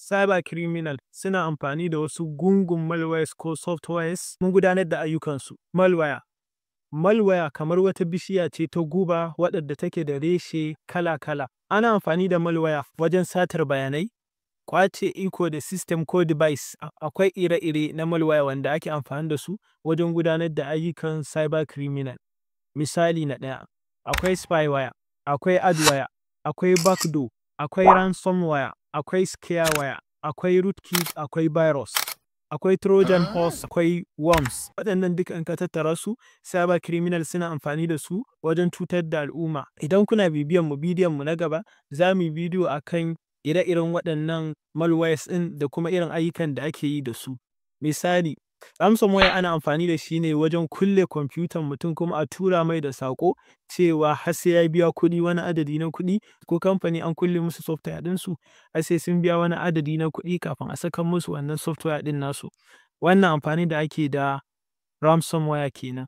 cyber criminal suna amfani da wasu gungun malwares ko softwares mun gudanar da ayyukansu. Malware kamar wata bishiya ce ta guba waɗanda take da reshe kala-kala. Ana amfani da malware wajen satar bayanai, ƙwace iko da system ko device. Akwai ire-ire na malware wanda ake amfani da su wajen gudanar da ayyukan cyber criminal. Misali na ɗaya, akwai spyware, akwai adware, akwai backdoor, akwai ransomware, akwai scareware, akwai rootkit, akwai virus, akwai trojan horse, akwai worms. Waɗannan duka in ka tattara su, cyber criminal suna amfani da su wajen cutar da al'umma. Idan kuna bibiyan mu bidiyon mu na gaba, za mu yi bidiyo akan ire-iren waɗannan malwares ɗin da kuma irin ayyukan da ake yi da su. Misali, ransomware ana amfani da shi ne wajen kulle kwamfutan mutum kuma a tura mai da saƙo cewa har sai ya biya kuɗi wani adadi na kuɗi, ko kamfani an kulle musu software ɗinsu har sai sun biya wani adadi na kuɗi kafin a saka musu wannan software ɗin nasu. Wannan amfani da ake da ransomware kenan.